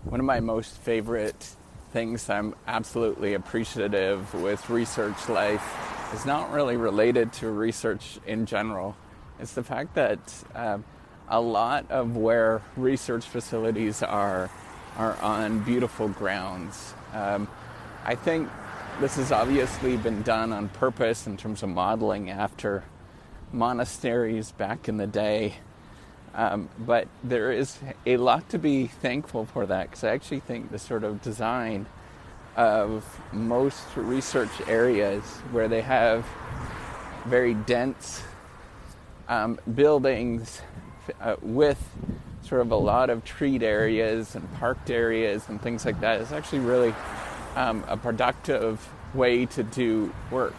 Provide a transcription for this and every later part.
One of my most favorite things I'm absolutely appreciative with research life is not really related to research in general. It's the fact that a lot of where research facilities are on beautiful grounds. I think this has obviously been done on purpose in terms of modeling after monasteries back in the day. But there is a lot to be thankful for that, because I actually think the sort of design of most research areas where they have very dense buildings with sort of a lot of treed areas and parked areas and things like that is actually really a productive way to do work,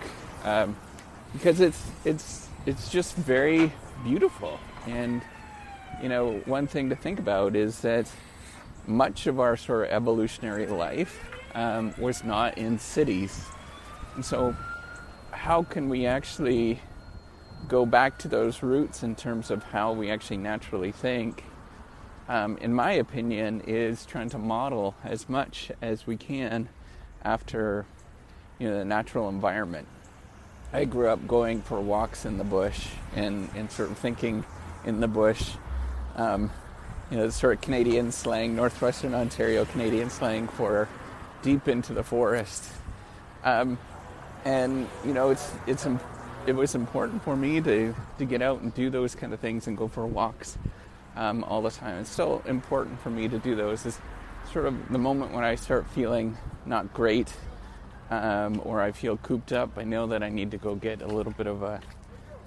because it's just very beautiful. And one thing to think about is that much of our sort of evolutionary life was not in cities. And so how can we actually go back to those roots in terms of how we actually naturally think, in my opinion, is trying to model as much as we can after the natural environment. I grew up going for walks in the bush and sort of thinking in the bush. Sort of Canadian slang, Northwestern Ontario Canadian slang for deep into the forest. It was important for me to get out and do those kind of things and go for walks all the time. It's still important for me to do those. Is sort of the moment when I start feeling not great, or I feel cooped up, I know that I need to go get a little bit of a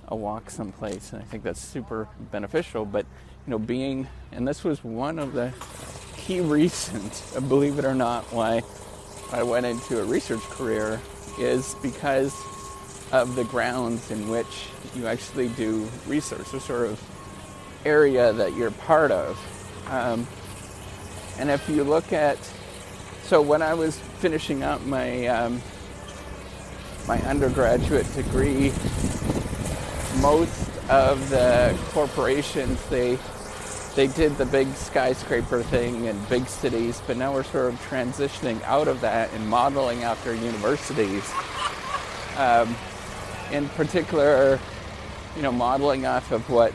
walk someplace, and I think that's super beneficial. But and this was one of the key reasons, believe it or not, why I went into a research career, is because of the grounds in which you actually do research, the sort of area that you're part of. And if you look at, so when I was finishing up my my undergraduate degree, most of the corporations, they did the big skyscraper thing in big cities, but now we're sort of transitioning out of that and modeling after universities. In particular, modeling off of what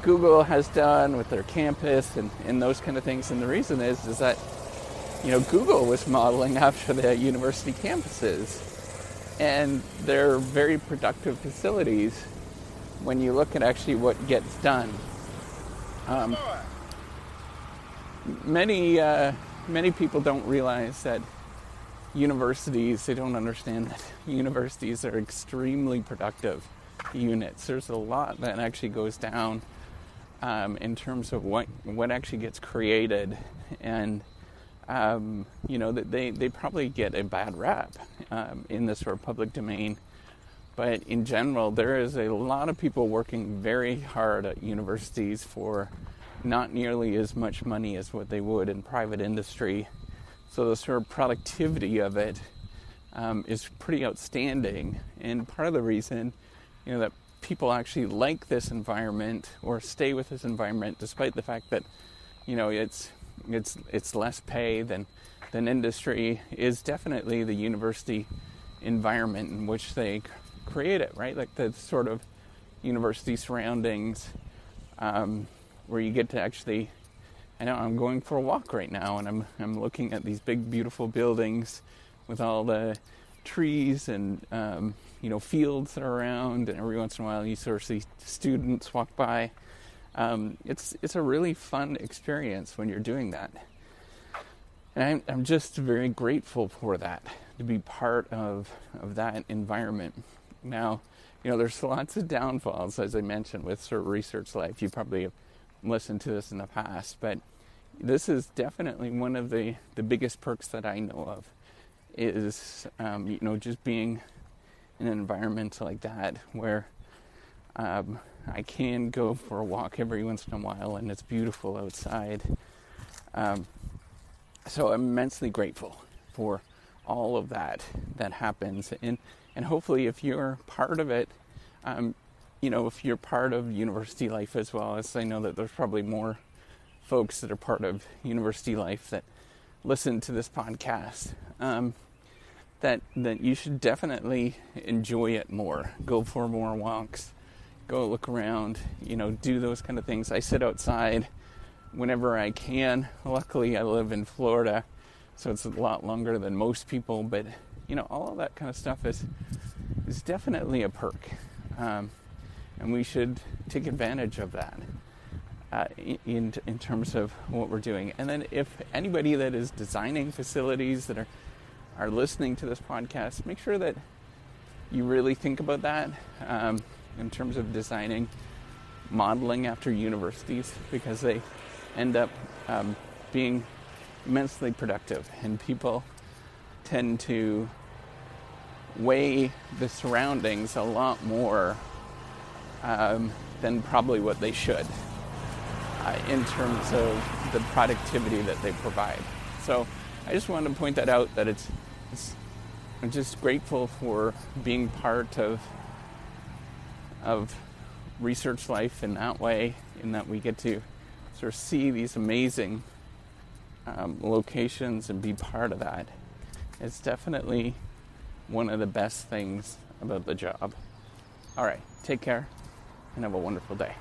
Google has done with their campus and those kind of things. And the reason is that, Google was modeling after the university campuses. And they're very productive facilities when you look at actually what gets done. Many people don't realize that universities, they don't understand that universities are extremely productive units. There's a lot that actually goes down in terms of what actually gets created, and that they probably get a bad rap in the sort of public domain. But in general, there is a lot of people working very hard at universities for not nearly as much money as what they would in private industry. So the sort of productivity of it is pretty outstanding. And part of the reason, that people actually like this environment or stay with this environment, despite the fact that, it's less pay than industry, is definitely the university environment in which they create it, right? Like the sort of university surroundings, where you get to actually, I know I'm going for a walk right now, and I'm looking at these big beautiful buildings with all the trees and fields that are around, and every once in a while you sort of see students walk by. It's a really fun experience when you're doing that, and I'm just very grateful for that, to be part of that environment. Now, there's lots of downfalls, as I mentioned, with sort of research life. You probably have listened to this in the past, but this is definitely one of the biggest perks that I know of, is just being in an environment like that where I can go for a walk every once in a while, and it's beautiful outside. So I'm immensely grateful for all of that happens, and hopefully, if you're part of it, if you're part of university life as well, as I know that there's probably more folks that are part of university life that listen to this podcast, that you should definitely enjoy it more. Go for more walks, go look around, do those kind of things. I sit outside whenever I can. Luckily, I live in Florida, so it's a lot longer than most people, but all of that kind of stuff is definitely a perk, and we should take advantage of that in terms of what we're doing. And then if anybody that is designing facilities that are listening to this podcast, make sure that you really think about that in terms of designing, modeling after universities, because they end up being immensely productive, and people tend to weigh the surroundings a lot more than probably what they should in terms of the productivity that they provide. So I just wanted to point that out, that I'm just grateful for being part of research life in that way, in that we get to sort of see these amazing locations and be part of that. It's definitely one of the best things about the job. All right, take care and have a wonderful day.